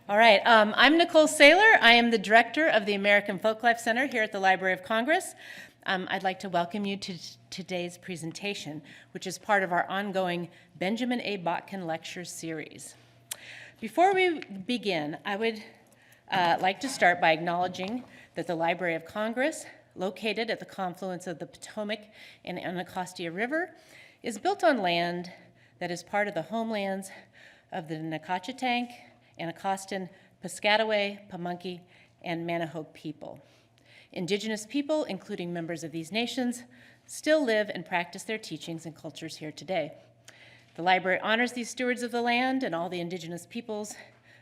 All right, I'm Nicole Saylor. I am the director of the American Folklife Center here at the Library of Congress. I'd like to welcome you to today's presentation, which is part of our ongoing Benjamin A. Botkin Lecture Series. Before we begin, I would like to start by acknowledging that the Library of Congress, located at the confluence of the Potomac and Anacostia River, is built on land that is part of the homelands of the Nacotchtank, Anacostan, Piscataway, Pamunkey, and Manahoe people. Indigenous people, including members of these nations, still live and practice their teachings and cultures here today. The library honors these stewards of the land and all the indigenous peoples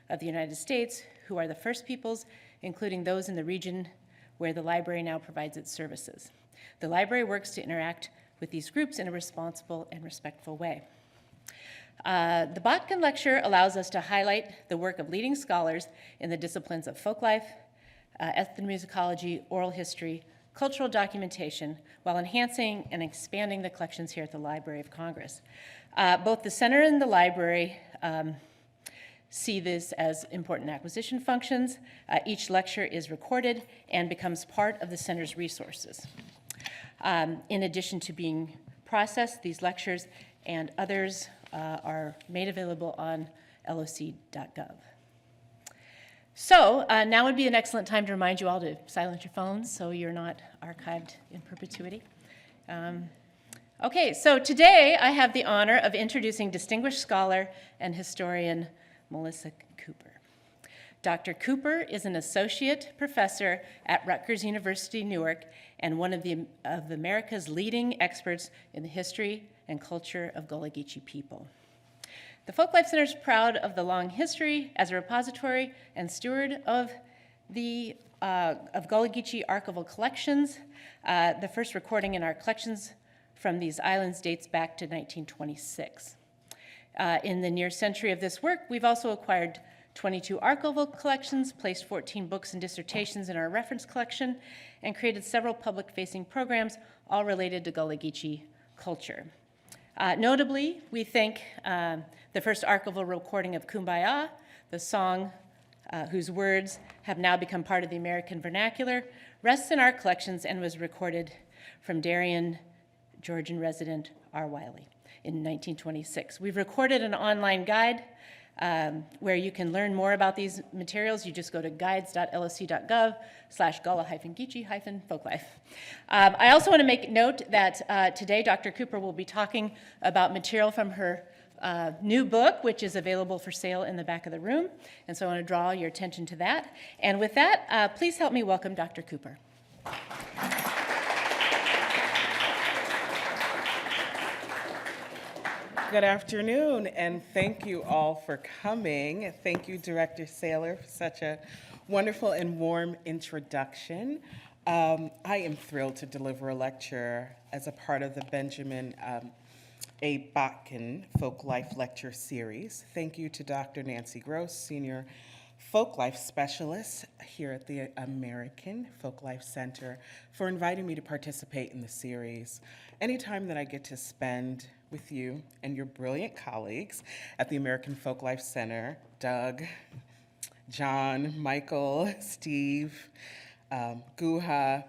of the United States, who are the first peoples, including those in the region where the library now provides its services. The library works to interact with these groups in a responsible and respectful way. The Botkin Lecture allows us to highlight the work of leading scholars in the disciplines of folklife, ethnomusicology, oral history, cultural documentation, while enhancing and expanding the collections here at the Library of Congress. Both the center and the library see this as important acquisition functions. Each lecture is recorded and becomes part of the center's resources. In addition to being processed, these lectures and others are made available on loc.gov. So now would be an excellent time to remind you all to silence your phones so you're not archived in perpetuity. Okay, so today I have the honor of introducing distinguished scholar and historian Melissa Cooper. Dr. Cooper is an associate professor at Rutgers University, Newark, and one of America's leading experts in the history and culture of Gullah Geechee people. The Folklife Center is proud of the long history as a repository and steward of Gullah Geechee archival collections. The first recording in our collections from these islands dates back to 1926. In the near century of this work, we've also acquired 22 archival collections, placed 14 books and dissertations in our reference collection, and created several public-facing programs, all related to Gullah Geechee culture. Notably, we think the first archival recording of Kumbaya, the song whose words have now become part of the American vernacular, rests in our collections and was recorded from Darien, Georgian resident R. Wiley in 1926. We've recorded an online guide where you can learn more about these materials. You just go to guides.loc.gov/Gullah-Geechee-folklife. I also want to make note that today Dr. Cooper will be talking about material from her new book, which is available for sale in the back of the room. And so I want to draw your attention to that. And with that, please help me welcome Dr. Cooper. Good afternoon, and thank you all for coming. Thank you, Director Saylor, for such a wonderful and warm introduction. I am thrilled to deliver a lecture as a part of the Benjamin A. Botkin Folklife Lecture Series. Thank you to Dr. Nancy Gross, Senior Folklife Specialist here at the American Folklife Center, for inviting me to participate in the series. Anytime that I get to spend with you and your brilliant colleagues at the American Folklife Center, Doug, John, Michael, Steve, Guha,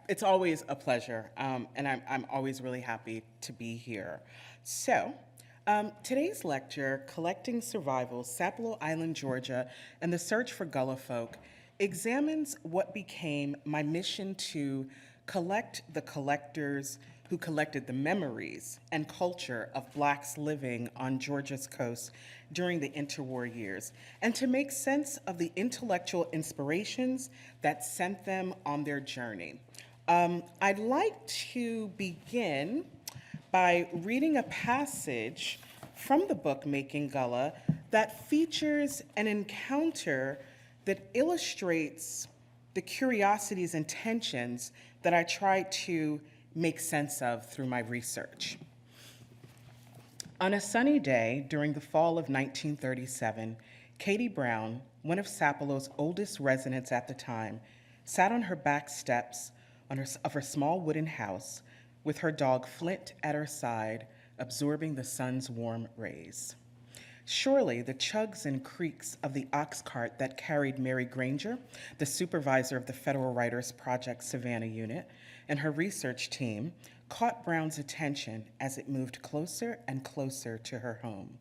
it's always a pleasure, and I'm always really happy to be here. So, today's lecture, Collecting Survival, Sapelo Island, Georgia, and the Search for Gullah Folk, examines what became my mission to collect the collectors who collected the memories and culture of Blacks living on Georgia's coast during the interwar years, and to make sense of the intellectual inspirations that sent them on their journey. I'd like to begin by reading a passage from the book Making Gullah that features an encounter that illustrates the curiosities and tensions that I tried to make sense of through my research. On a sunny day during the fall of 1937, Katie Brown, one of Sapelo's oldest residents at the time, sat on her back steps of her small wooden house with her dog Flint at her side, absorbing the sun's warm rays. Surely the chugs and creaks of the ox cart that carried Mary Granger, the supervisor of the Federal Writers Project Savannah Unit, and her research team, caught Brown's attention as it moved closer and closer to her home.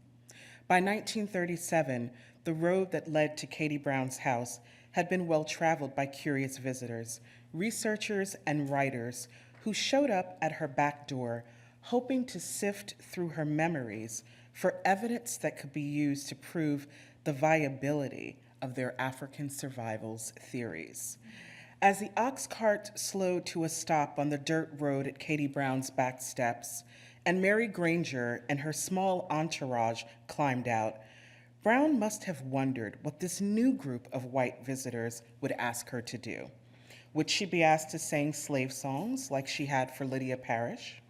By 1937, the road that led to Katie Brown's house had been well traveled by curious visitors, researchers, and writers who showed up at her back door hoping to sift through her memories for evidence that could be used to prove the viability of their African survivals theories. As the ox cart slowed to a stop on the dirt road at Katie Brown's back steps, and Mary Granger and her small entourage climbed out, Brown must have wondered what this new group of white visitors would ask her to do. Would she be asked to sing slave songs like she had for Lydia Parrish?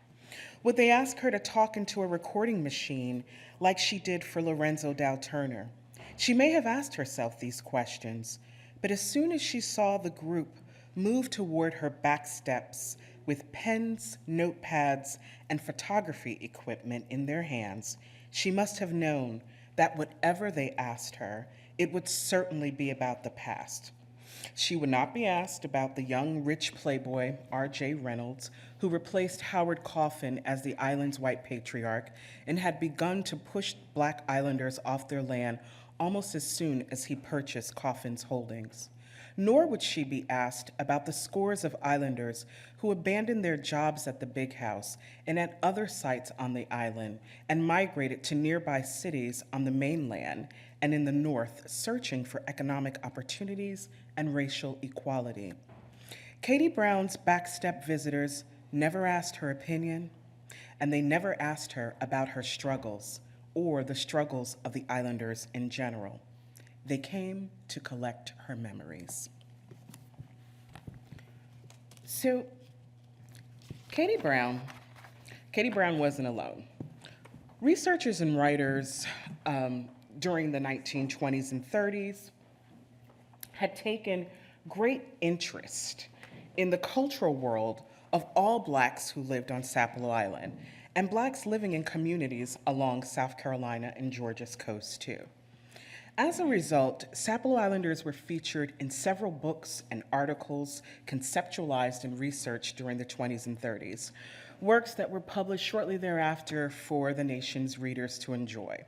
Would they ask her to talk into a recording machine like she did for Lorenzo Dow Turner? She may have asked herself these questions, but as soon as she saw the group move toward her back steps with pens, notepads, and photography equipment in their hands, she must have known that whatever they asked her, it would certainly be about the past. She would not be asked about the young, rich playboy, R.J. Reynolds, who replaced Howard Coffin as the island's white patriarch and had begun to push Black Islanders off their land almost as soon as he purchased Coffin's holdings. Nor would she be asked about the scores of islanders who abandoned their jobs at the Big House and at other sites on the island and migrated to nearby cities on the mainland and in the north, searching for economic opportunities and racial equality. Katie Brown's backstep visitors never asked her opinion, and they never asked her about her struggles or the struggles of the islanders in general. They came to collect her memories. So, Katie Brown wasn't alone. Researchers and writers during the 1920s and 30s had taken great interest in the cultural world of all Blacks who lived on Sapelo Island, and Blacks living in communities along South Carolina and Georgia's coast too. As a result, Sapelo Islanders were featured in several books and articles conceptualized and researched during the 20s and 30s, works that were published shortly thereafter for the nation's readers to enjoy.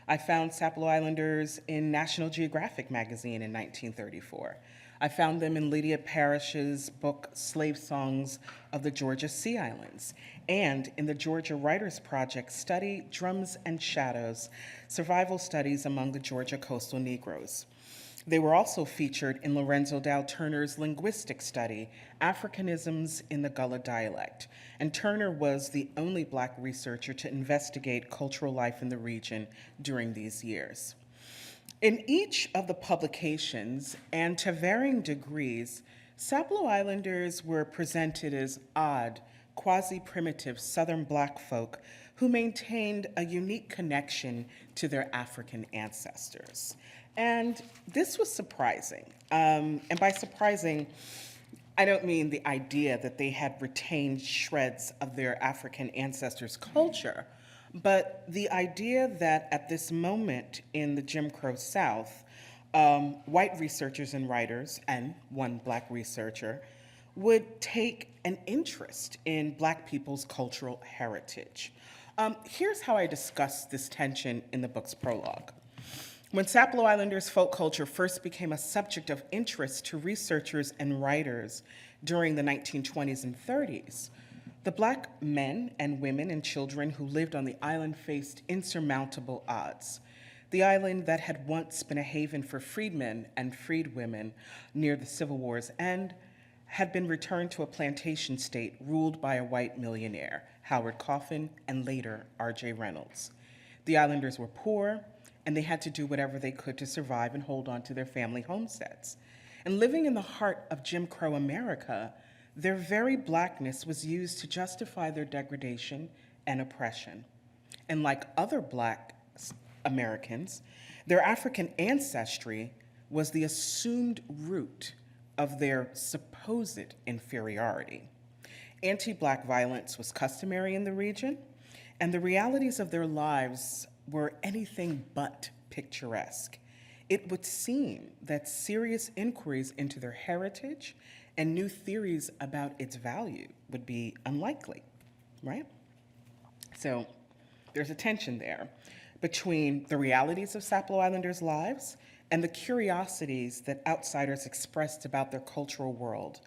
I found Sapelo Islanders in National Geographic magazine in 1934. I found them in Lydia Parrish's book, Slave Songs of the Georgia Sea Islands, and in the Georgia Writers Project study, Drums and Shadows, Survival Studies Among the Georgia Coastal Negroes. They were also featured in Lorenzo Dow Turner's linguistic study, Africanisms in the Gullah Dialect, and Turner was the only Black researcher to investigate cultural life in the region during these years. In each of the publications, and to varying degrees, Sapelo Islanders were presented as odd, quasi-primitive Southern Black folk who maintained a unique connection to their African ancestors. And this was surprising. And by surprising, I don't mean the idea that they had retained shreds of their African ancestors' culture, but the idea that at this moment in the Jim Crow South, white researchers and writers, and one Black researcher, would take an interest in Black people's cultural heritage. Here's how I discuss this tension in the book's prologue. When Sapelo Islanders folk culture first became a subject of interest to researchers and writers during the 1920s and 30s, the Black men and women and children who lived on the island faced insurmountable odds. The island that had once been a haven for freedmen and freedwomen near the Civil War's end had been returned to a plantation state ruled by a white millionaire, Howard Coffin, and later R.J. Reynolds. The islanders were poor, and they had to do whatever they could to survive and hold on to their family homesteads. And living in the heart of Jim Crow America, their very Blackness was used to justify their degradation and oppression. And like other Black Americans, their African ancestry was the assumed root of their supposed inferiority. Anti-Black violence was customary in the region, and the realities of their lives were anything but picturesque, it would seem that serious inquiries into their heritage and new theories about its value would be unlikely, right? So there's a tension there between the realities of Sapelo Islanders' lives and the curiosities that outsiders expressed about their cultural world.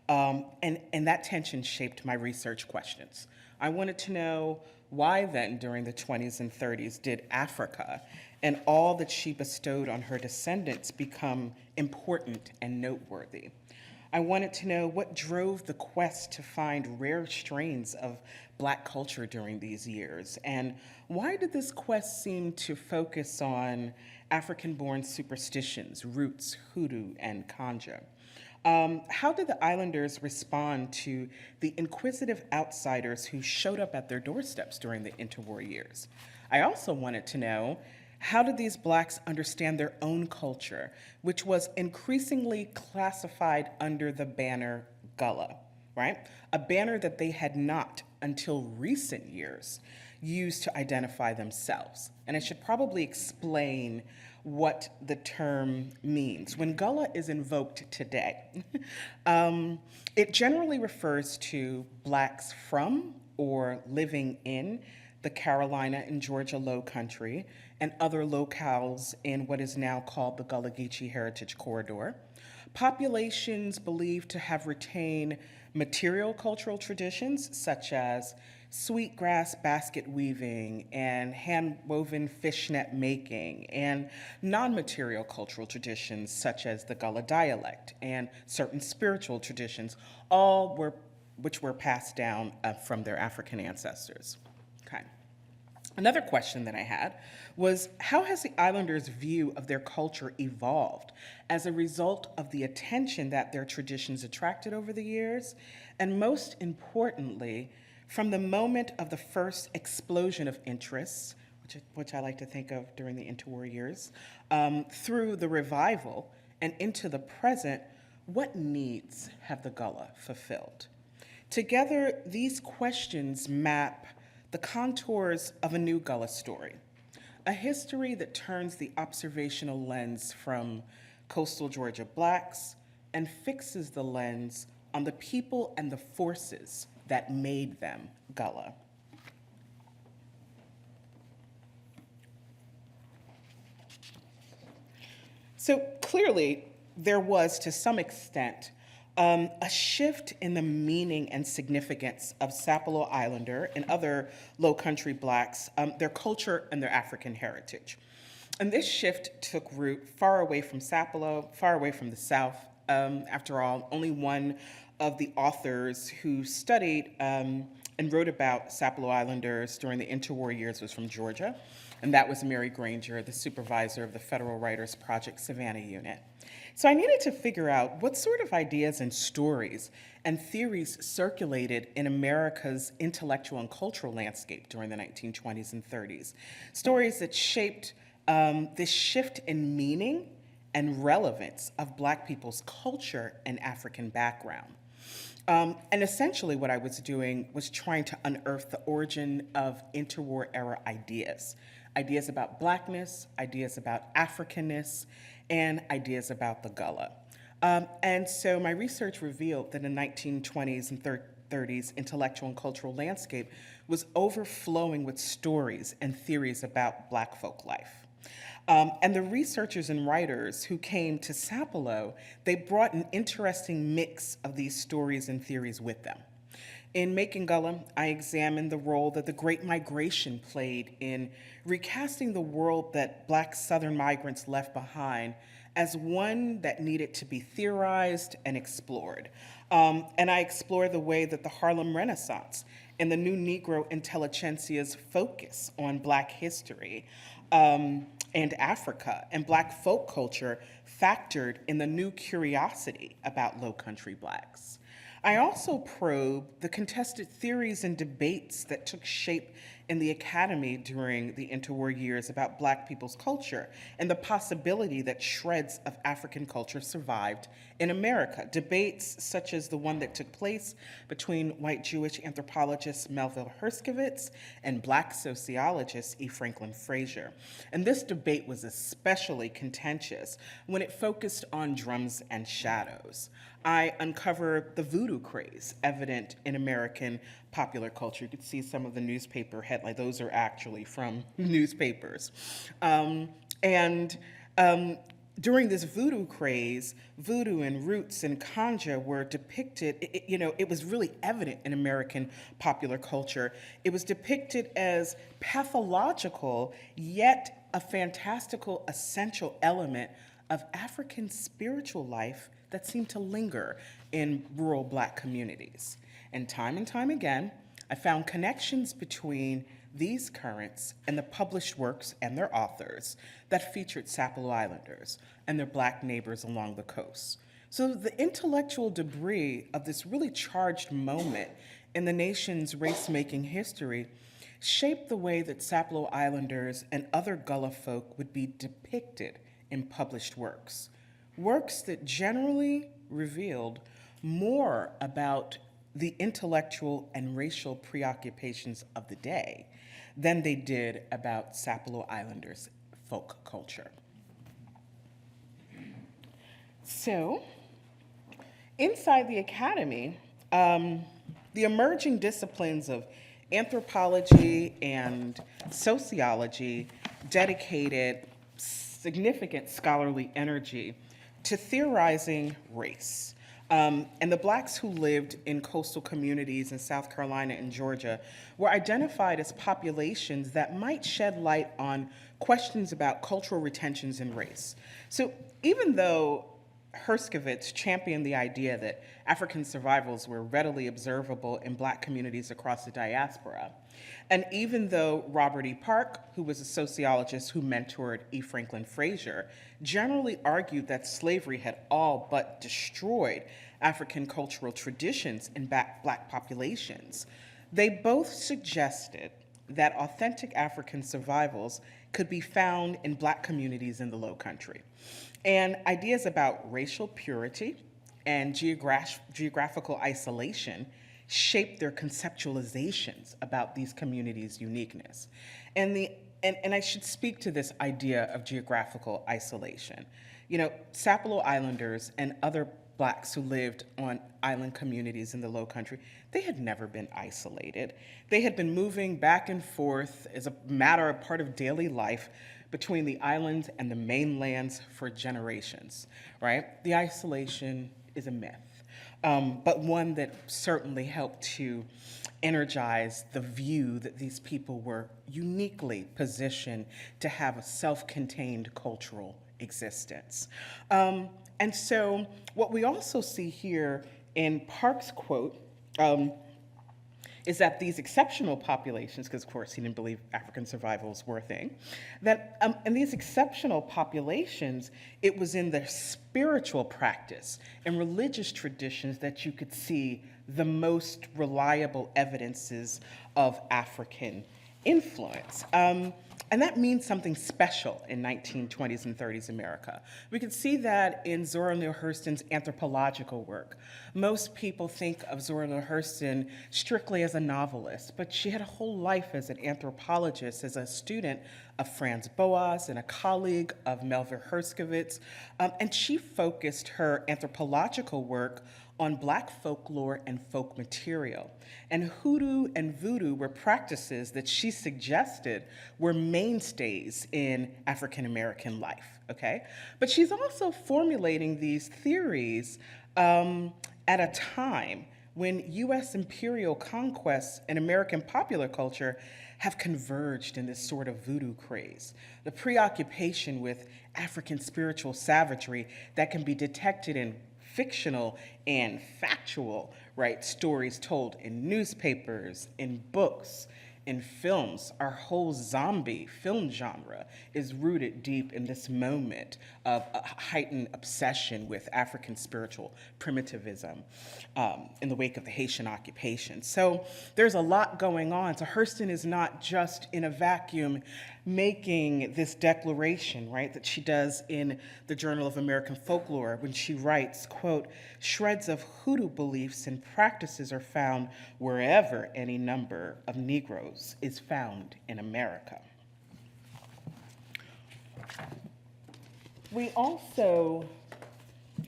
And that tension shaped my research questions. I wanted to know why then, during the 20s and 30s, did Africa and all that she bestowed on her descendants become important and noteworthy? I wanted to know what drove the quest to find rare strains of Black culture during these years, and why did this quest seem to focus on African-born superstitions, roots, hoodoo, and kanja? How did the Islanders respond to the inquisitive outsiders who showed up at their doorsteps during the interwar years? I also wanted to know, how did these Blacks understand their own culture, which was increasingly classified under the banner Gullah, right? A banner that they had not, until recent years, used to identify themselves. And I should probably explain what the term means. When Gullah is invoked today, it generally refers to Blacks from or living in the Carolina and Georgia Low Country and other locales in what is now called the Gullah Geechee Heritage Corridor. Populations believed to have retained material cultural traditions such as sweetgrass basket weaving and hand-woven fishnet making, and non-material cultural traditions such as the Gullah dialect and certain spiritual traditions, which were passed down from their African ancestors. Okay. Another question that I had was, how has the Islanders' view of their culture evolved as a result of the attention that their traditions attracted over the years? And most importantly, from the moment of the first explosion of interests, which I like to think of during the interwar years, through the revival and into the present, what needs have the Gullah fulfilled? Together, these questions map the contours of a new Gullah story, a history that turns the observational lens from coastal Georgia Blacks and fixes the lens on the people and the forces that made them Gullah. So clearly, there was, to some extent, a shift in the meaning and significance of Sapelo Islander and other Low Country Blacks, their culture and their African heritage. And this shift took root far away from Sapelo, far away from the South. After all, only one of the authors who studied and wrote about Sapelo Islanders during the interwar years was from Georgia, and that was Mary Granger, the supervisor of the Federal Writers Project Savannah Unit. So I needed to figure out what sort of ideas and stories and theories circulated in America's intellectual and cultural landscape during the 1920s and 30s. Stories that shaped this shift in meaning and relevance of Black people's culture and African background. And essentially what I was doing was trying to unearth the origin of interwar era ideas. Ideas about Blackness, ideas about Africanness, and ideas about the Gullah. And so my research revealed that in the 1920s and 30s intellectual and cultural landscape was overflowing with stories and theories about Black folk life. And the researchers and writers who came to Sapelo, they brought an interesting mix of these stories and theories with them. In Making Gullah, I examined the role that the Great Migration played in recasting the world that Black Southern migrants left behind as one that needed to be theorized and explored. And I explored the way that the Harlem Renaissance and the new Negro intelligentsia's focus on Black history and Africa and Black folk culture factored in the new curiosity about Low Country Blacks. I also probed the contested theories and debates that took shape in the Academy during the interwar years about Black people's culture and the possibility that shreds of African culture survived in America. Debates such as the one that took place between white Jewish anthropologist Melville Herskovits and Black sociologist E. Franklin Frazier. And this debate was especially contentious when it focused on drums and shadows. I uncovered the voodoo craze evident in American popular culture. You could see some of the newspaper headlines. Those are actually from newspapers. During this voodoo craze, voodoo and roots and conjure were depicted, it was really evident in American popular culture. It was depicted as pathological, yet a fantastical, essential element of African spiritual life that seemed to linger in rural Black communities. And time again, I found connections between these currents and the published works and their authors that featured Sapelo Islanders and their Black neighbors along the coast. So the intellectual debris of this really charged moment in the nation's race-making history shaped the way that Sapelo Islanders and other Gullah folk would be depicted in published works. Works that generally revealed more about the intellectual and racial preoccupations of the day than they did about Sapelo Islanders' folk culture. So, inside the Academy, the emerging disciplines of anthropology and sociology dedicated significant scholarly energy to theorizing race. And the Blacks who lived in coastal communities in South Carolina and Georgia were identified as populations that might shed light on questions about cultural retentions and race. So even though Herskovits championed the idea that African survivals were readily observable in Black communities across the diaspora, and even though Robert E. Park, who was a sociologist who mentored E. Franklin Frazier, generally argued that slavery had all but destroyed African cultural traditions in Black populations, they both suggested that authentic African survivals could be found in Black communities in the Low Country. And ideas about racial purity and geographical isolation shaped their conceptualizations about these communities' uniqueness. And I should speak to this idea of geographical isolation. Sapelo Islanders and other Blacks who lived on island communities in the Low Country, they had never been isolated. They had been moving back and forth as a part of daily life between the islands and the mainlands for generations, right? The isolation is a myth, but one that certainly helped to energize the view that these people were uniquely positioned to have a self-contained cultural existence. And so what we also see here in Park's quote is that these exceptional populations, because of course he didn't believe African survivals were a thing, that in these exceptional populations, it was in their spiritual practice and religious traditions that you could see the most reliable evidences of African influence. And that means something special in 1920s and 30s America. We can see that in Zora Neale Hurston's anthropological work. Most people think of Zora Neale Hurston strictly as a novelist, but she had a whole life as an anthropologist, as a student of Franz Boas and a colleague of Melville Herskovits, and she focused her anthropological work on Black folklore and folk material. And hoodoo and voodoo were practices that she suggested were mainstays in African American life, okay? But she's also formulating these theories at a time when US imperial conquests and American popular culture have converged in this sort of voodoo craze. The preoccupation with African spiritual savagery that can be detected in fictional and factual, right, stories told in newspapers, in books, in films. Our whole zombie film genre is rooted deep in this moment of a heightened obsession with African spiritual primitivism in the wake of the Haitian occupation. So there's a lot going on. So Hurston is not just in a vacuum making this declaration, right, that she does in the Journal of American Folklore when she writes, quote, "Shreds of hoodoo beliefs and practices are found wherever any number of Negroes is found in America." We also,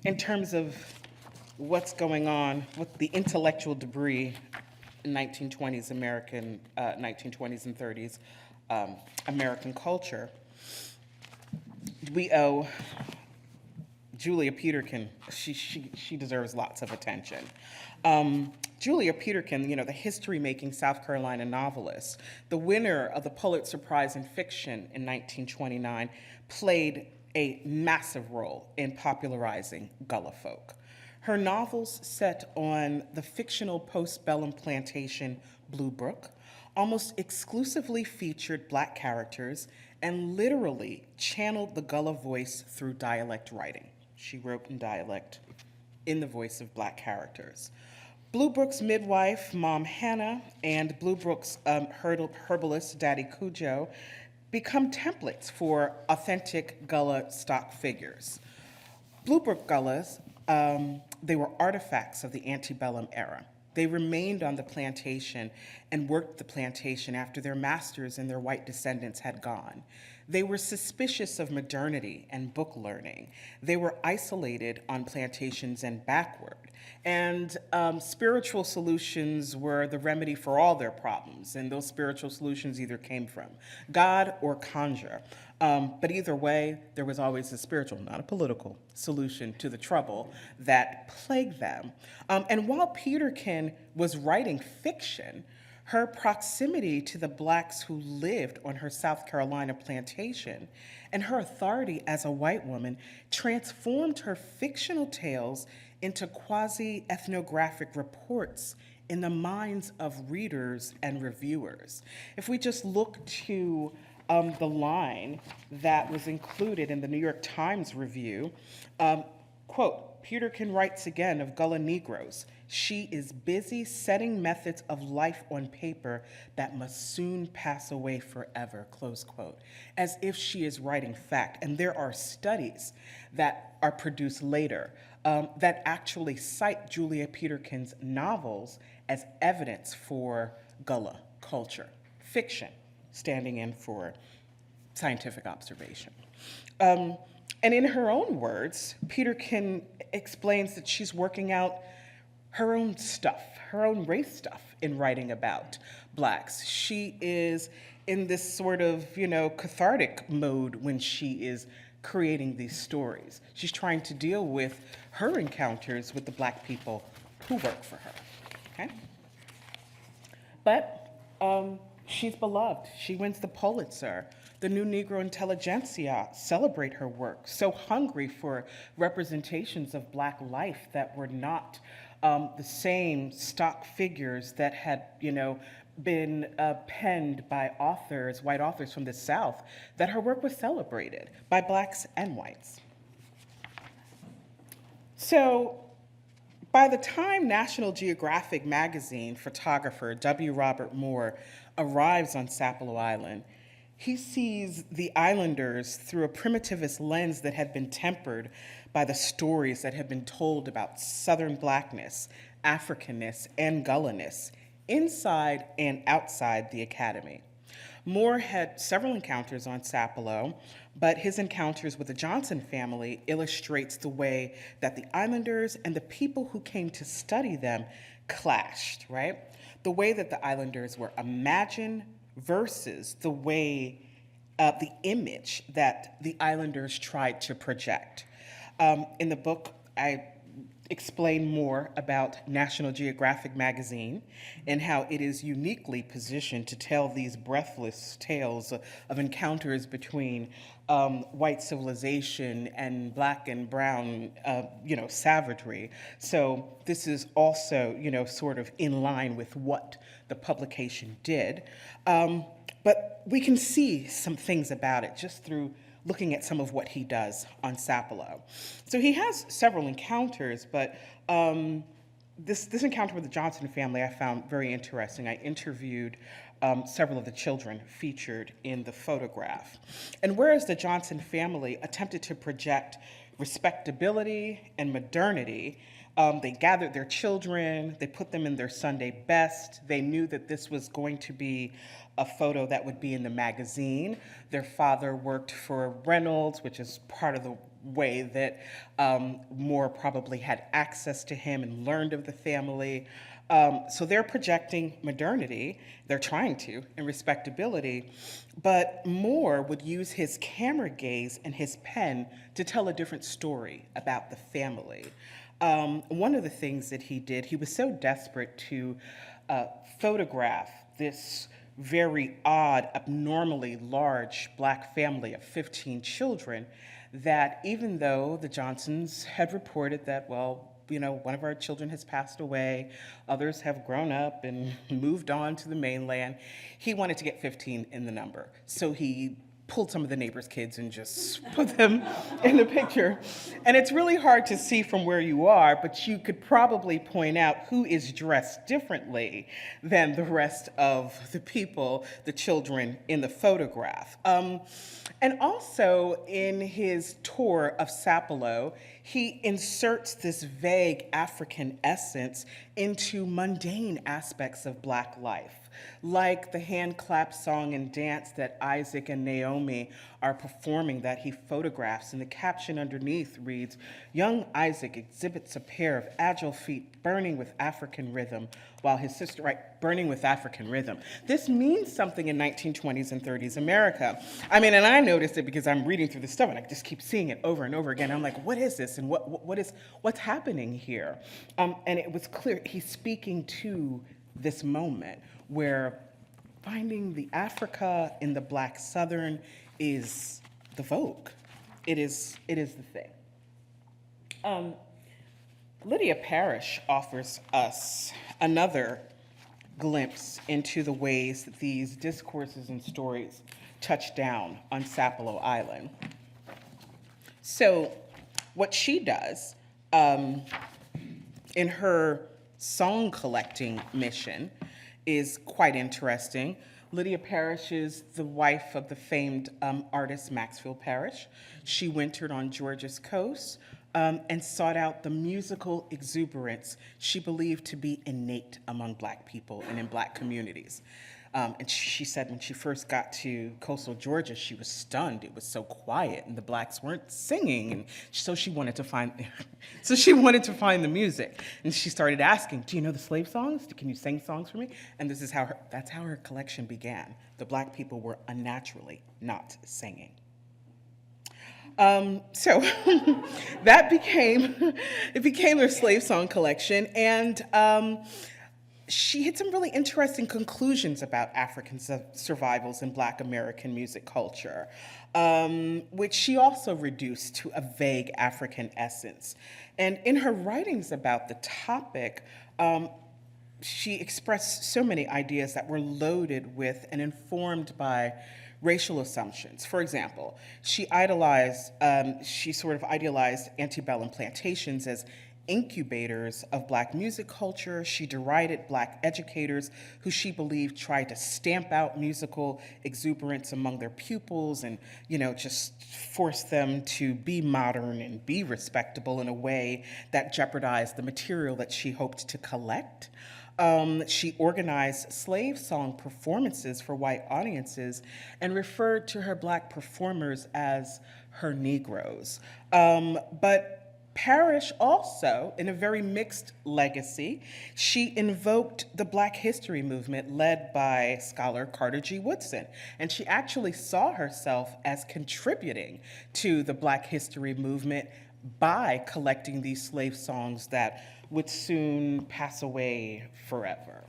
in terms of what's going on with the intellectual debris in 1920s American, 1920s and 30s American culture, we owe Julia Peterkin, she deserves lots of attention. Julia Peterkin, the history-making South Carolina novelist, the winner of the Pulitzer Prize in Fiction in 1929, played a massive role in popularizing Gullah folk. Her novels set on the fictional postbellum plantation Blue Brook almost exclusively featured Black characters and literally channeled the Gullah voice through dialect writing. She wrote in dialect in the voice of Black characters. Blue Brook's midwife, Mom Hannah, and Blue Brook's herbalist, Daddy Cujo, become templates for authentic Gullah stock figures. Blue Brook Gullahs, they were artifacts of the antebellum era. They remained on the plantation and worked the plantation after their masters and their white descendants had gone. They were suspicious of modernity and book learning. They were isolated on plantations and backward. And spiritual solutions were the remedy for all their problems. And those spiritual solutions either came from God or conjure. But either way, there was always a spiritual, not a political, solution to the trouble that plagued them. And while Peterkin was writing fiction, her proximity to the Blacks who lived on her South Carolina plantation and her authority as a white woman transformed her fictional tales into quasi-ethnographic reports in the minds of readers and reviewers. If we just look to the line that was included in the New York Times review, quote, "Peterkin writes again of Gullah Negroes. She is busy setting methods of life on paper that must soon pass away forever," close quote, as if she is writing fact. And there are studies that are produced later that actually cite Julia Peterkin's novels as evidence for Gullah culture, fiction standing in for scientific observation. And in her own words, Peterkin explains that she's working out her own stuff, her own race stuff in writing about Blacks. She is in this sort of, cathartic mode when she is creating these stories. She's trying to deal with her encounters with the Black people who work for her, okay? But she's beloved. She wins the Pulitzer. The New Negro Intelligentsia celebrate her work, so hungry for representations of Black life that were not the same stock figures that had, been penned by authors, white authors from the South, that her work was celebrated by Blacks and whites. So by the time National Geographic magazine photographer W. Robert Moore arrives on Sapelo Island, he sees the islanders through a primitivist lens that had been tempered by the stories that had been told about Southern Blackness, Africanness, and Gullah-ness, inside and outside the academy. Moore had several encounters on Sapelo, but his encounters with the Johnson family illustrates the way that the islanders and the people who came to study them clashed, right? The way that the islanders were imagined versus the way, the image that the islanders tried to project. In the book, I explain more about National Geographic magazine and how it is uniquely positioned to tell these breathless tales of encounters between white civilization and black and brown, savagery. So this is also, sort of in line with what the publication did. But we can see some things about it just through looking at some of what he does on Sapelo. So he has several encounters, but this encounter with the Johnson family I found very interesting. I interviewed several of the children featured in the photograph. And whereas the Johnson family attempted to project respectability and modernity, they gathered their children, they put them in their Sunday best. They knew that this was going to be a photo that would be in the magazine. Their father worked for Reynolds, which is part of the way that Moore probably had access to him and learned of the family. So they're projecting modernity, they're trying to, and respectability, but Moore would use his camera gaze and his pen to tell a different story about the family. One of the things that he did, he was so desperate to photograph this very odd, abnormally large black family of 15 children, that even though the Johnsons had reported that, well, one of our children has passed away, others have grown up and moved on to the mainland, he wanted to get 15 in the number. So he pulled some of the neighbors' kids and just put them in the picture. And it's really hard to see from where you are, but you could probably point out who is dressed differently than the rest of the people, the children in the photograph. And also in his tour of Sapelo, he inserts this vague African essence into mundane aspects of Black life, like the hand clap song and dance that Isaac and Naomi are performing that he photographs, and the caption underneath reads, "Young Isaac exhibits a pair of agile feet burning with African rhythm, while his sister," right, burning with African rhythm. This means something in 1920s and 30s America. I mean, and I noticed it because I'm reading through this stuff and I just keep seeing it over and over again. I'm like, what is this? And what's happening here? And it was clear he's speaking to this moment where finding the Africa in the Black Southern is the vogue. It is the thing. Lydia Parrish offers us another glimpse into the ways that these discourses and stories touch down on Sapelo Island. So what she does in her song collecting mission is quite interesting. Lydia Parrish is the wife of the famed artist Maxfield Parrish. She wintered on Georgia's coast and sought out the musical exuberance she believed to be innate among Black people and in Black communities. And she said when she first got to coastal Georgia, she was stunned. It was so quiet and the Blacks weren't singing. And so she wanted to find the music. And she started asking, do you know the slave songs? Can you sing songs for me? And that's how her collection began. The Black people were unnaturally not singing. So that became her slave song collection. And she had some really interesting conclusions about African survivals in Black American music culture, which she also reduced to a vague African essence. And in her writings about the topic, she expressed so many ideas that were loaded with and informed by racial assumptions. For example, she sort of idealized antebellum plantations as incubators of Black music culture. She derided Black educators who she believed tried to stamp out musical exuberance among their pupils and, just force them to be modern and be respectable in a way that jeopardized the material that she hoped to collect. She organized slave song performances for white audiences and referred to her Black performers as her Negroes. But Parrish also, in a very mixed legacy, she invoked the Black history movement led by scholar Carter G. Woodson. And she actually saw herself as contributing to the Black history movement by collecting these slave songs that would soon pass away forever.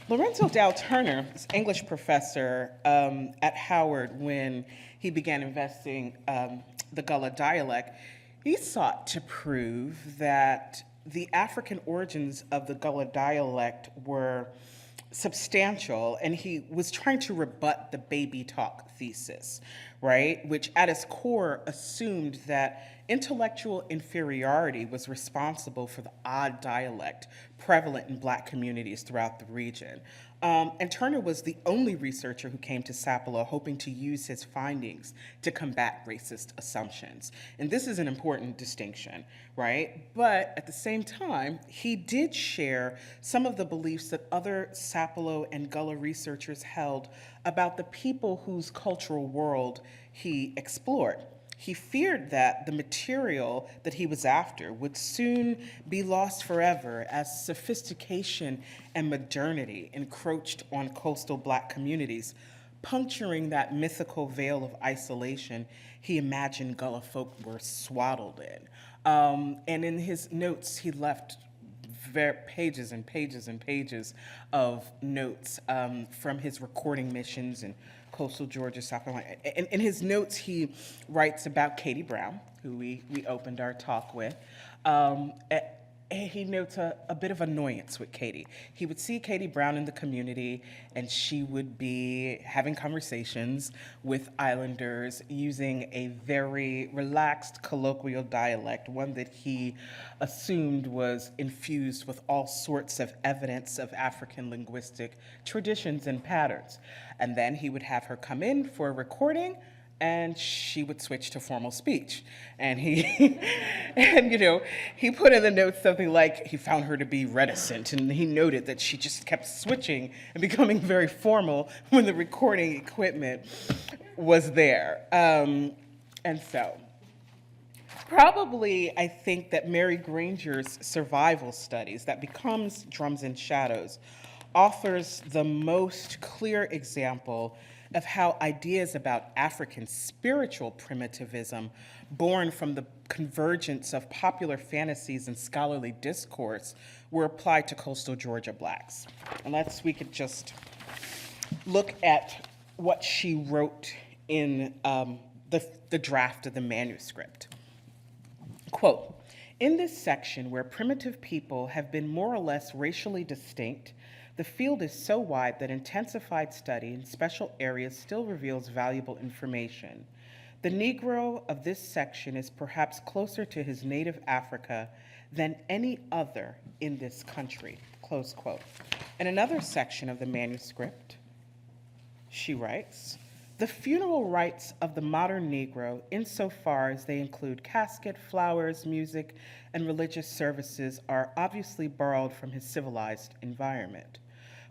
Lorenzo Dow Turner, this English professor at Howard, when he began investigating the Gullah dialect, he sought to prove that the African origins of the Gullah dialect were substantial, and he was trying to rebut the baby talk thesis, right? Which at its core assumed that intellectual inferiority was responsible for the odd dialect prevalent in Black communities throughout the region. And Turner was the only researcher who came to Sapelo hoping to use his findings to combat racist assumptions. And this is an important distinction, right? But at the same time, he did share some of the beliefs that other Sapelo and Gullah researchers held about the people whose cultural world he explored. He feared that the material that he was after would soon be lost forever as sophistication and modernity encroached on coastal Black communities, puncturing that mythical veil of isolation he imagined Gullah folk were swaddled in. And in his notes, he left pages and pages and pages of notes from his recording missions in coastal Georgia, South Carolina. In his notes, he writes about Katie Brown, who we opened our talk with. He notes a bit of annoyance with Katie. He would see Katie Brown in the community, and she would be having conversations with islanders using a very relaxed colloquial dialect, one that he assumed was infused with all sorts of evidence of African linguistic traditions and patterns. And then he would have her come in for a recording, and she would switch to formal speech. And he put in the notes something like he found her to be reticent, and he noted that she just kept switching and becoming very formal when the recording equipment was there. And so, probably I think that Mary Granger's survival studies that becomes Drums and Shadows offers the most clear example of how ideas about African spiritual primitivism, born from the convergence of popular fantasies and scholarly discourse, were applied to coastal Georgia Blacks. And we could just look at what she wrote in the draft of the manuscript. Quote, "In this section where primitive people have been more or less racially distinct, the field is so wide that intensified study in special areas still reveals valuable information. The Negro of this section is perhaps closer to his native Africa than any other in this country," close quote. In another section of the manuscript, she writes, "The funeral rites of the modern Negro, insofar as they include casket, flowers, music, and religious services, are obviously borrowed from his civilized environment.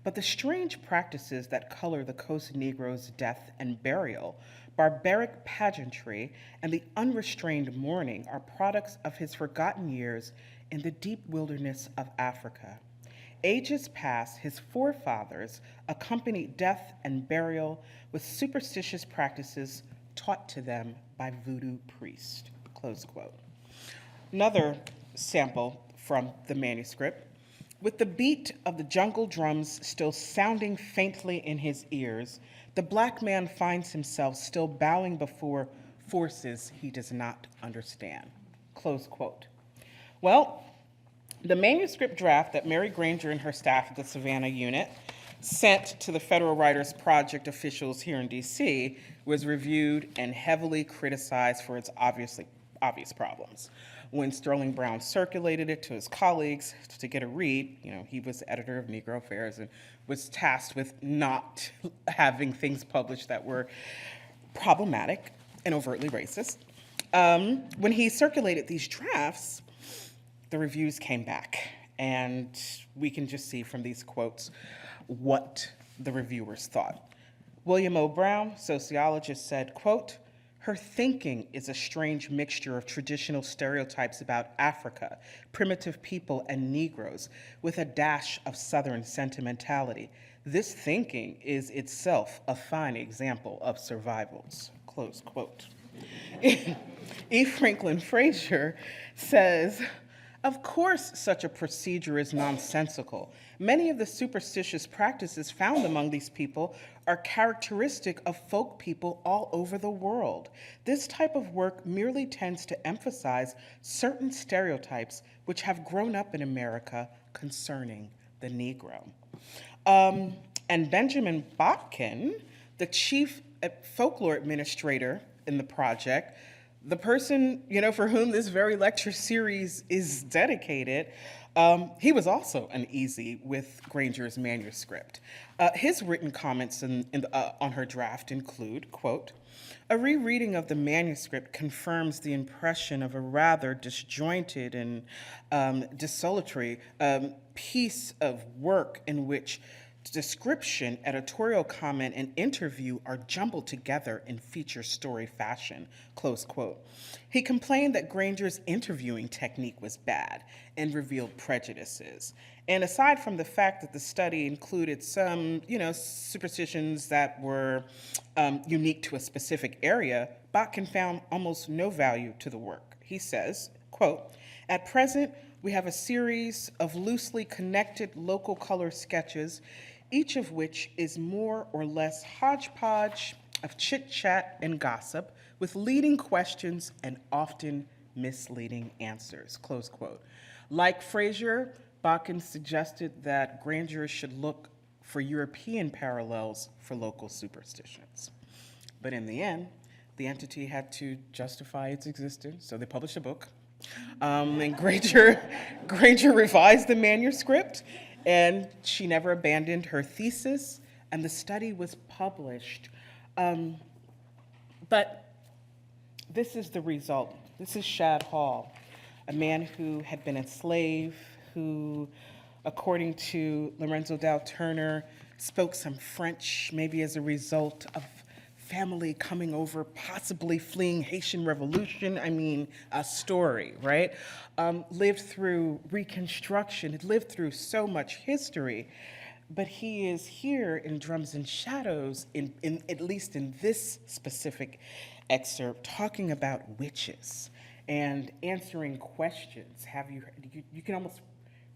But the strange practices that color the Coast Negro's death and burial, barbaric pageantry, and the unrestrained mourning are products of his forgotten years in the deep wilderness of Africa. Ages past, his forefathers accompanied death and burial with superstitious practices taught to them by voodoo priests," close quote. Another sample from the manuscript. "With the beat of the jungle drums still sounding faintly in his ears, the Black man finds himself still bowing before forces he does not understand," close quote. Well, the manuscript draft that Mary Granger and her staff at the Savannah unit sent to the Federal Writers Project officials here in DC was reviewed and heavily criticized for its obvious problems. When Sterling Brown circulated it to his colleagues to get a read, he was editor of Negro Affairs and was tasked with not having things published that were problematic and overtly racist. When he circulated these drafts, the reviews came back, and we can just see from these quotes what the reviewers thought. William O. Brown, sociologist, said, quote, "Her thinking is a strange mixture of traditional stereotypes about Africa, primitive people, and Negroes, with a dash of Southern sentimentality. This thinking is itself a fine example of survivals," close quote. E. Franklin Frazier says, of course, such a procedure is nonsensical. Many of the superstitious practices found among these people are characteristic of folk people all over the world. This type of work merely tends to emphasize certain stereotypes which have grown up in America concerning the Negro. And Benjamin Botkin, the chief folklore administrator in the project, the person, for whom this very lecture series is dedicated, he was also uneasy with Granger's manuscript. His written comments on her draft include, quote, a rereading of the manuscript confirms the impression of a rather disjointed and desultory piece of work in which description, editorial comment, and interview are jumbled together in feature story fashion, close quote. He complained that Granger's interviewing technique was bad and revealed prejudices. And aside from the fact that the study included some, superstitions that were unique to a specific area, Botkin found almost no value to the work. He says, quote, at present, we have a series of loosely connected local color sketches, each of which is more or less hodgepodge of chit-chat and gossip with leading questions and often misleading answers, close quote. Like Frazier, Botkin suggested that Granger should look for European parallels for local superstitions. But in the end, the entity had to justify its existence, so they published a book. And Granger revised the manuscript, and she never abandoned her thesis, and the study was published. But this is the result. This is Shad Hall, a man who had been a slave, who, according to Lorenzo Dow Turner, spoke some French, maybe as a result of family coming over, possibly fleeing Haitian Revolution. I mean, a story, right? Lived through Reconstruction, had lived through so much history, but he is here in Drums and Shadows, in at least in this specific excerpt, talking about witches and answering questions. You can almost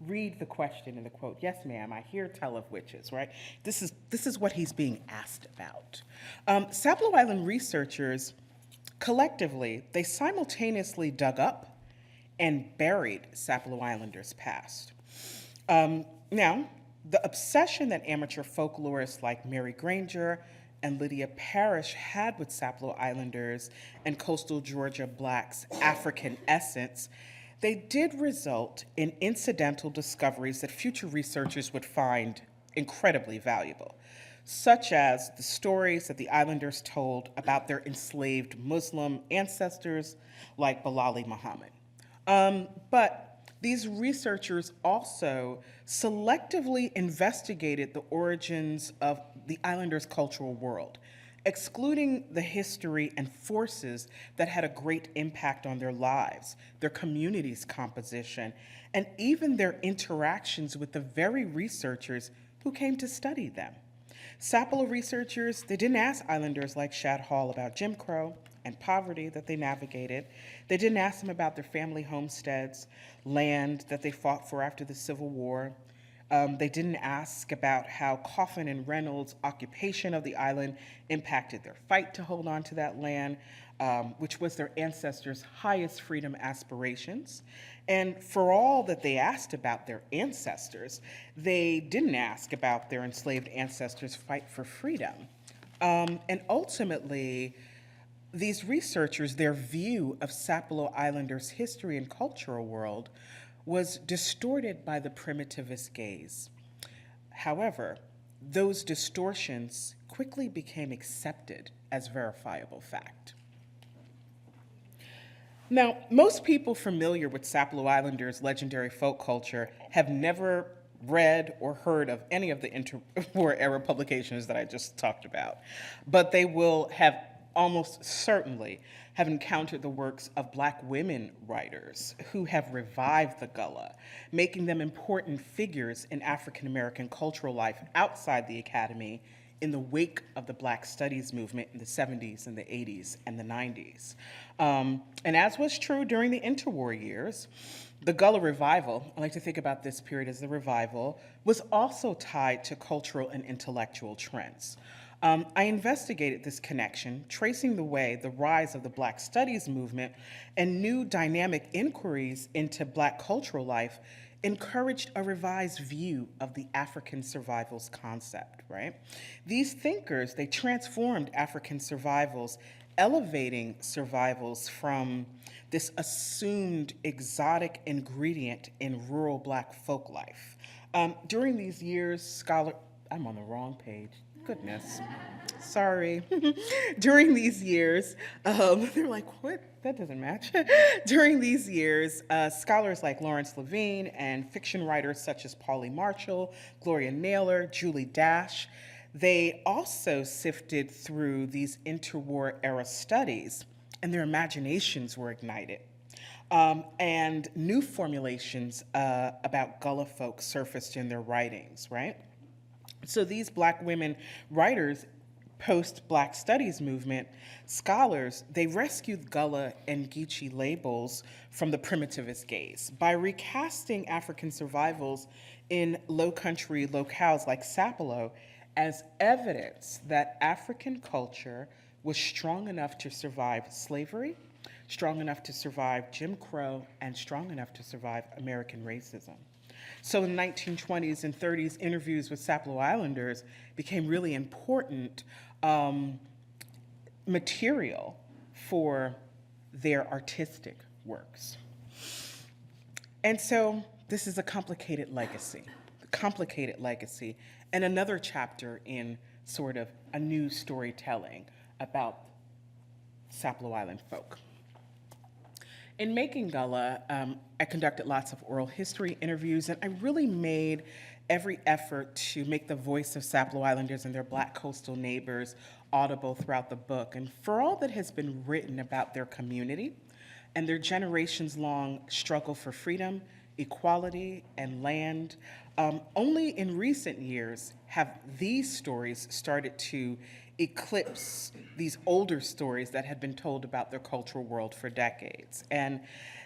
read the question in the quote. Yes, ma'am, I hear tell of witches, right? This is what he's being asked about. Sapelo Island researchers, collectively, they simultaneously dug up and buried Sapelo Islanders' past. Now, the obsession that amateur folklorists like Mary Granger and Lydia Parrish had with Sapelo Islanders and coastal Georgia Blacks' African essence, they did result in incidental discoveries that future researchers would find incredibly valuable, such as the stories that the islanders told about their enslaved Muslim ancestors like Bilali Muhammad. But these researchers also selectively investigated the origins of the islanders' cultural world, excluding the history and forces that had a great impact on their lives, their community's composition, and even their interactions with the very researchers who came to study them. Sapelo researchers, they didn't ask islanders like Shad Hall about Jim Crow and poverty that they navigated. They didn't ask them about their family homesteads, land that they fought for after the Civil War. They didn't ask about how Coffin and Reynolds' occupation of the island impacted their fight to hold on to that land, which was their ancestors' highest freedom aspirations. And for all that they asked about their ancestors, they didn't ask about their enslaved ancestors' fight for freedom. And ultimately, these researchers, their view of Sapelo Islanders' history and cultural world was distorted by the primitivist gaze. However, those distortions quickly became accepted as verifiable fact. Now, most people familiar with Sapelo Islanders' legendary folk culture have never read or heard of any of the interwar era publications that I just talked about, but they will have almost certainly have encountered the works of Black women writers who have revived the Gullah, making them important figures in African American cultural life outside the academy, in the wake of the Black Studies movement in the 70s and the 80s and the 90s. And as was true during the interwar years, the Gullah revival, I like to think about this period as the revival, was also tied to cultural and intellectual trends. I investigated this connection, tracing the way the rise of the Black Studies movement and new dynamic inquiries into Black cultural life encouraged a revised view of the African survivals concept, right? These thinkers, they transformed African survivals, elevating survivals from this assumed exotic ingredient in rural Black folk life. During these years, I'm on the wrong page. Goodness, sorry. During these years, they're like, what? That doesn't match. During these years, scholars like Lawrence Levine and fiction writers such as Pauline Marshall, Gloria Naylor, Julie Dash, they also sifted through these interwar era studies, and their imaginations were ignited. And new formulations about Gullah folk surfaced in their writings, right? So these Black women writers, post-Black Studies movement scholars, they rescued Gullah and Geechee labels from the primitivist gaze by recasting African survivals in low country locales like Sapelo as evidence that African culture was strong enough to survive slavery, strong enough to survive Jim Crow, and strong enough to survive American racism. So in the 1920s and 30s, interviews with Sapelo Islanders became really important material for their artistic works. And so this is a complicated legacy, and another chapter in sort of a new storytelling about Sapelo Island folk. In making Gullah, I conducted lots of oral history interviews, and I really made every effort to make the voice of Sapelo Islanders and their Black coastal neighbors audible throughout the book. And for all that has been written about their community and their generations-long struggle for freedom, equality, and land, only in recent years have these stories started to eclipse these older stories that had been told about their cultural world for decades. And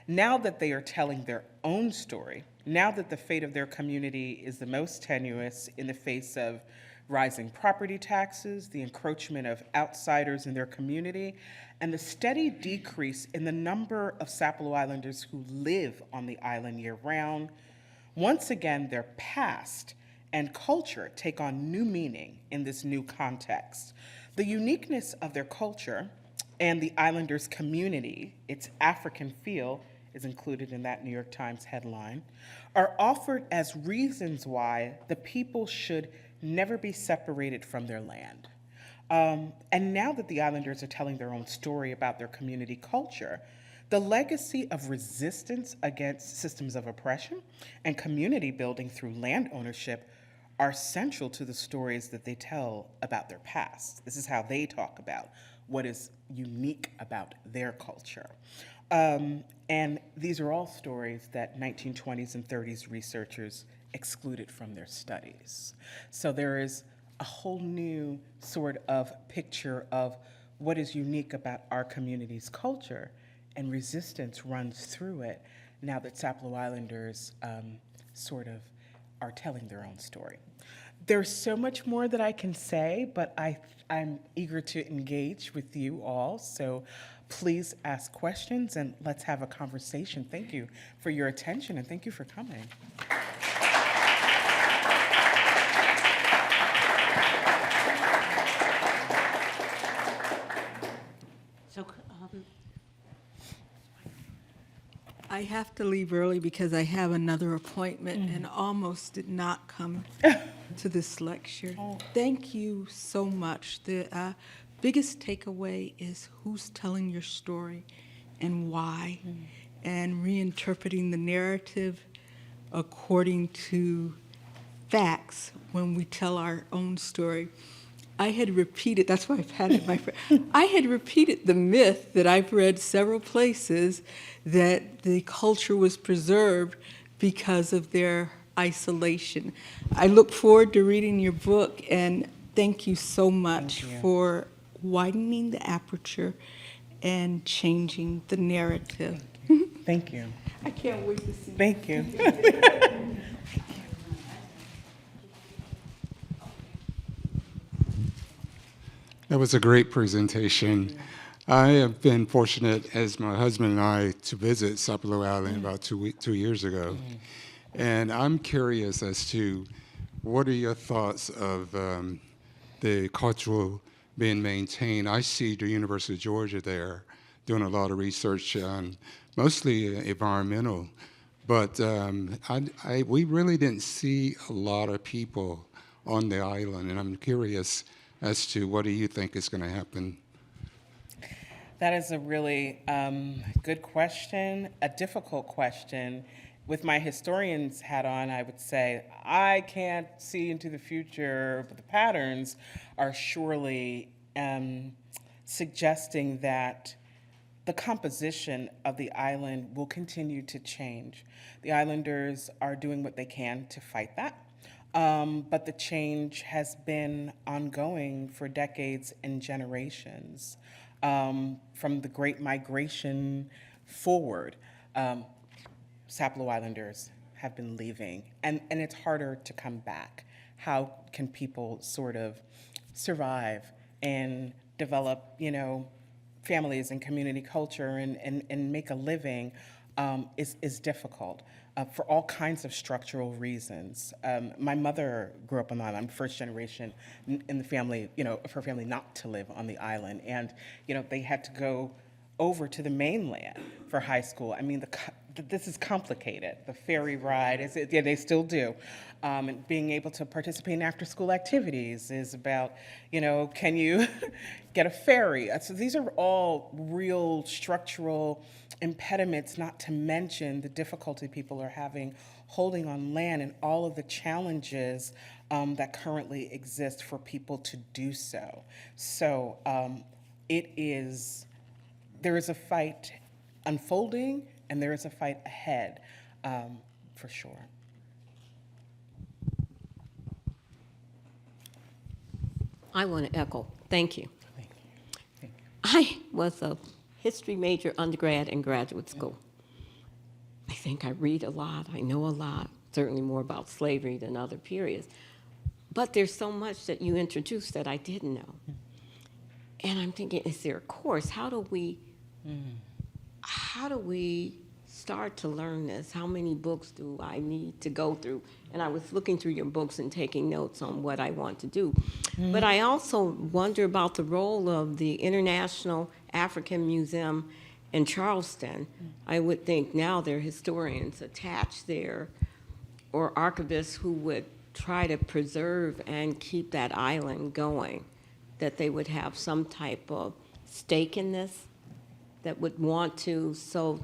now that they are telling their own story, now that the fate of their community is the most tenuous in the face of rising property taxes, the encroachment of outsiders in their community, and the steady decrease in the number of Sapelo Islanders who live on the island year-round, once again, their past and culture take on new meaning in this new context. The uniqueness of their culture and the Islanders' community, its African feel, is included in that New York Times headline, are offered as reasons why the people should never be separated from their land. And now that the Islanders are telling their own story about their community culture, the legacy of resistance against systems of oppression and community building through land ownership are central to the stories that they tell about their past. This is how they talk about what is unique about their culture. And these are all stories that 1920s and 30s researchers excluded from their studies. So there is a whole new sort of picture of what is unique about our community's culture, and resistance runs through it now that Sapelo Islanders sort of are telling their own story. There's so much more that I can say, but I'm eager to engage with you all, so please ask questions and let's have a conversation. Thank you for your attention and thank you for coming. So, I have to leave early because I have another appointment and almost did not come to this lecture. Thank you so much. The biggest takeaway is who's telling your story and why, and reinterpreting the narrative according to facts when we tell our own story. I had repeated, that's why I've had it, my friend. I had repeated the myth that I've read several places that the culture was preserved because of their isolation. I look forward to reading your book, and thank you so much Thank you. for widening the aperture and changing the narrative. Thank you. I can't wait to see. Thank you. That was a great presentation. I have been fortunate, as my husband and I, to visit Sapelo Island about 2 years ago. And I'm curious as to what are your thoughts of the cultural being maintained? I see the University of Georgia there doing a lot of research on mostly environmental, but we really didn't see a lot of people on the island, and I'm curious as to what do you think is going to happen? That is a really good question, a difficult question. With my historian's hat on, I would say I can't see into the future, but the patterns are surely suggesting that the composition of the island will continue to change. The islanders are doing what they can to fight that. But the change has been ongoing for decades and generations. From the Great Migration forward, Sapelo Islanders have been leaving, and it's harder to come back. How can people sort of survive and develop, families and community culture and make a living is difficult for all kinds of structural reasons. My mother grew up on the island. I'm first generation in the family, of her family not to live on the island. And, they had to go over to the mainland for high school. I mean, this is complicated. The ferry ride, they still do. And being able to participate in after-school activities is about, can you get a ferry? So these are all real structural impediments, not to mention the difficulty people are having holding on land and all of the challenges that currently exist for people to do so. So there is a fight unfolding, and there is a fight ahead, for sure. I want to echo, thank you. Thank you. Thank you. I was a history major undergrad and graduate school. I think I read a lot, I know a lot, certainly more about slavery than other periods. But there's so much that you introduced that I didn't know. And I'm thinking, is there a course? How do we start to learn this? How many books do I need to go through? And I was looking through your books and taking notes on what I want to do. But I also wonder about the role of the International African Museum in Charleston. I would think now there are historians attached there or archivists who would try to preserve and keep that island going, that they would have some type of stake in this, that would want to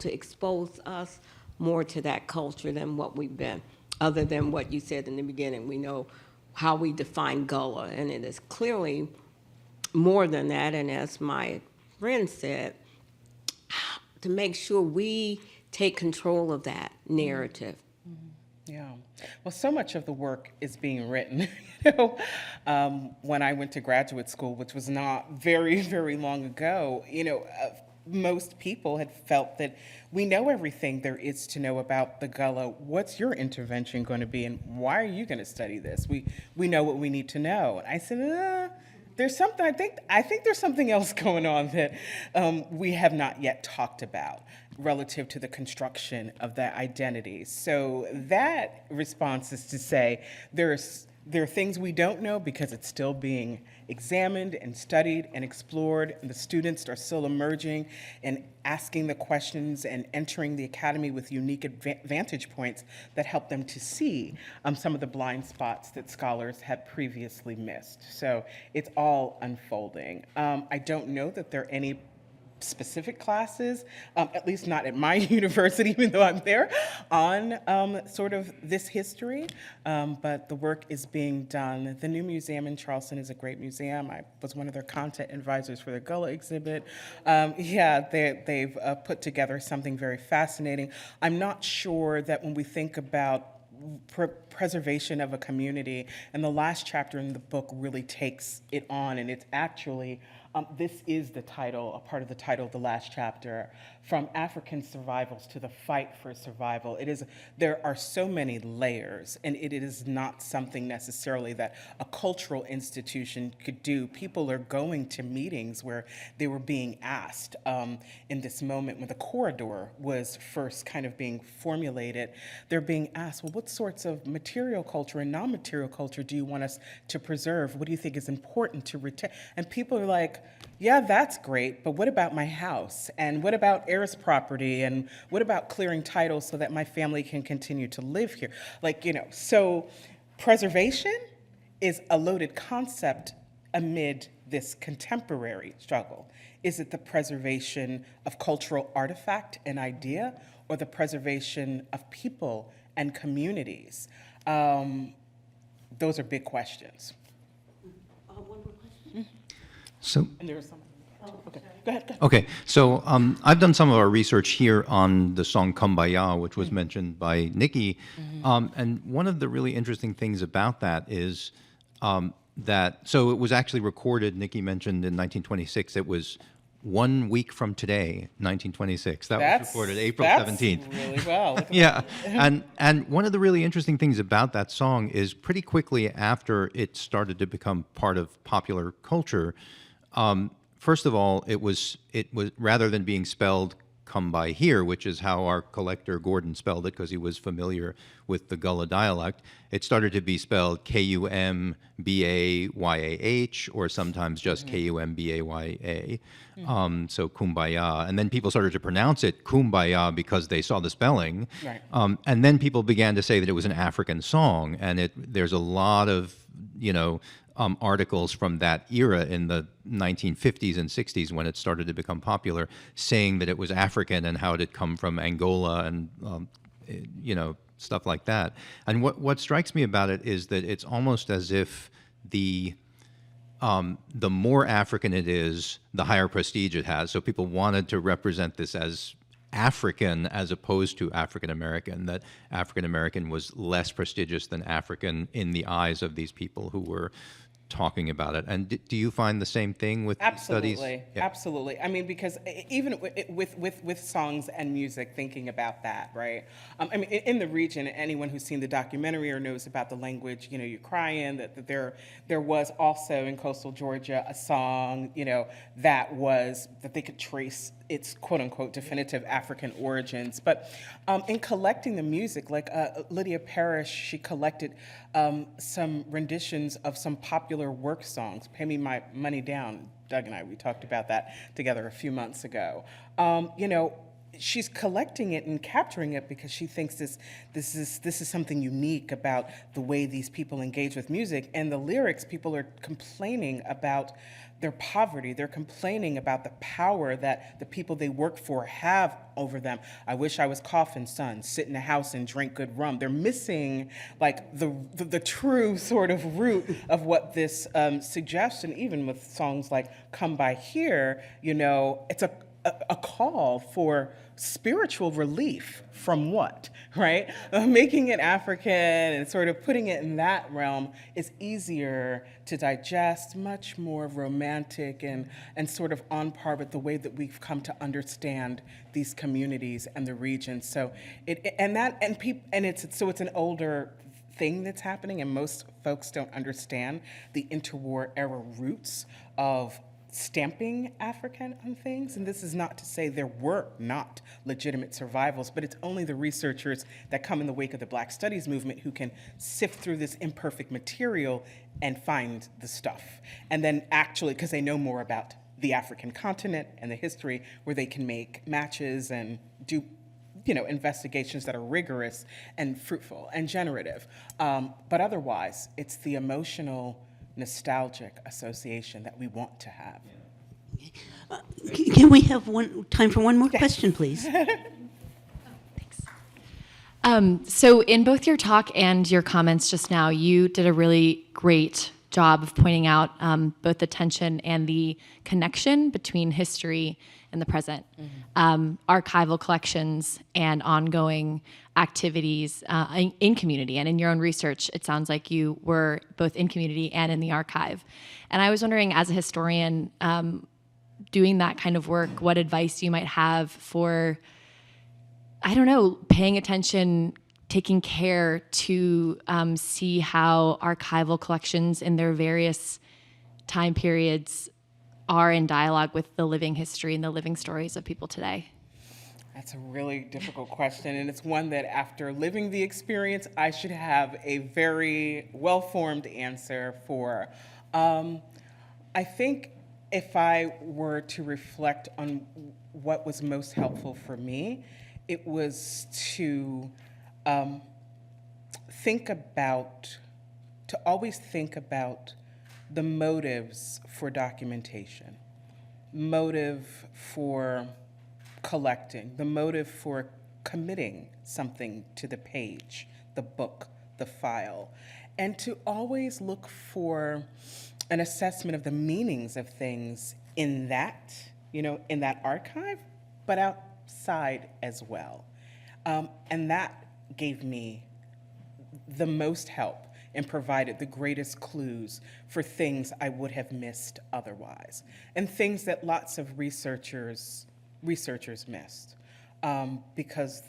expose us more to that culture than what we've been, other than what you said in the beginning. We know how we define Gullah, and it is clearly more than that. And as my friend said, to make sure we take control of that narrative. Yeah. Well, so much of the work is being written. When I went to graduate school, which was not very, very long ago, most people had felt that we know everything there is to know about the Gullah. What's your intervention going to be, and why are you going to study this? We know what we need to know. And I said, there's something. I think there's something else going on that we have not yet talked about relative to the construction of that identity. So that response is to say there are things we don't know because it's still being examined and studied and explored, and the students are still emerging and asking the questions and entering the academy with unique vantage points that help them to see some of the blind spots that scholars had previously missed. So it's all unfolding. I don't know that there are any specific classes, at least not at my university, even though I'm there, on sort of this history, but the work is being done. The new museum in Charleston is a great museum. I was one of their content advisors for the Gullah exhibit. They've put together something very fascinating. I'm not sure that when we think about preservation of a community. And the last chapter in the book really takes it on, and it's actually, this is the title, a part of the title of the last chapter, From African Survivals to the Fight for Survival. There are so many layers, and it is not something necessarily that a cultural institution could do. People are going to meetings where they were being asked in this moment when the corridor was first kind of being formulated, they're being asked, well, what sorts of material culture and non-material culture do you want us to preserve? What do you think is important to retain? And people are like, yeah, that's great, but what about my house? And what about heirs property? And what about clearing titles so that my family can continue to live here? So preservation is a loaded concept amid this contemporary struggle. Is it the preservation of cultural artifact and idea, or the preservation of people and communities? Those are big questions. One more question? So, And there was something. Okay, go ahead. okay, so I've done some of our research here on the song Kumbaya, which was mentioned by Nikki. And one of the really interesting things about that is so it was actually recorded, Nikki mentioned in 1926, it was 1 week from today, 1926. That was recorded April 17th. That's really well. Look at Yeah, and one of the really interesting things about that song is pretty quickly after it started to become part of popular culture, first of all, it was rather than being spelled "come by here," which is how our collector Gordon spelled it because he was familiar with the Gullah dialect, it started to be spelled Kumbayah, or sometimes just Kumbaya. So Kumbaya, and then people started to pronounce it Kumbaya because they saw the spelling. Right. And then people began to say that it was an African song, and there's a lot of articles from that era in the 1950s and 60s when it started to become popular, saying that it was African and how it had come from Angola and stuff like that. And what strikes me about it is that it's almost as if the more African it is, the higher prestige it has. So people wanted to represent this as African as opposed to African American, that African American was less prestigious than African in the eyes of these people who were talking about it. And do you find the same thing with these studies? Absolutely, Yeah. absolutely. I mean, because even with songs and music, thinking about that, right? In the region, anyone who's seen the documentary or knows about the language, you're crying, that there was also in coastal Georgia a song, that they could trace its quote unquote definitive African origins. But in collecting the music, like Lydia Parrish, she collected some renditions of some popular work songs. Pay Me My Money Down. Doug and we talked about that together a few months ago. She's collecting it and capturing it because she thinks this is something unique about the way these people engage with music. And the lyrics, people are complaining about their poverty. They're complaining about the power that the people they work for have over them. I wish I was Coffin's son, sit in a house and drink good rum. They're missing like the true sort of root of what this suggests. And even with songs like Come By Here, it's a call for spiritual relief from what, right? Making it African and sort of putting it in that realm is easier to digest, much more romantic and sort of on par with the way that we've come to understand these communities and the region. So it's an older thing that's happening, and most folks don't understand the interwar era roots of stamping African on things. And this is not to say there were not legitimate survivals, but it's only the researchers that come in the wake of the Black Studies movement who can sift through this imperfect material and find the stuff. And then actually, because they know more about the African continent and the history, where they can make matches and do investigations that are rigorous and fruitful and generative. But otherwise, it's the emotional, nostalgic association that we want to have. Can we have time for one more question, please? So in both your talk and your comments just now, you did a really great job of pointing out both the tension and the connection between history and the present. Archival collections and ongoing activities in community. And in your own research, it sounds like you were both in community and in the archive. And I was wondering, as a historian, doing that kind of work, what advice you might have for, I don't know, paying attention, taking care to see how archival collections in their various time periods are in dialogue with the living history and the living stories of people today? That's a really difficult question, and it's one that after living the experience, I should have a very well-formed answer for. I think if I were to reflect on what was most helpful for me, it was to always think about the motives for documentation, motive for collecting, the motive for committing something to the page, the book, the file, and to always look for an assessment of the meanings of things in that, in that archive, but outside as well. And that gave me the most help and provided the greatest clues for things I would have missed otherwise, and things that lots of researchers missed, because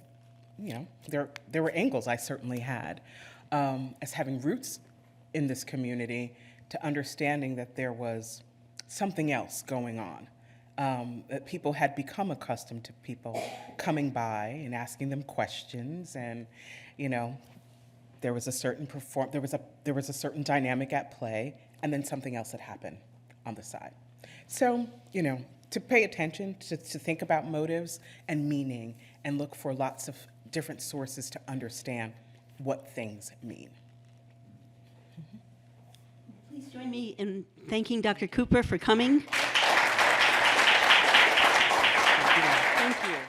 there were angles I certainly had as having roots in this community, to understanding that there was something else going on, that people had become accustomed to people coming by and asking them questions, and there was a certain there was a certain dynamic at play, and then something else had happened on the side. So, to pay attention, to think about motives and meaning, and look for lots of different sources to understand what things mean. Please join me in thanking Dr. Cooper for coming. Thank you.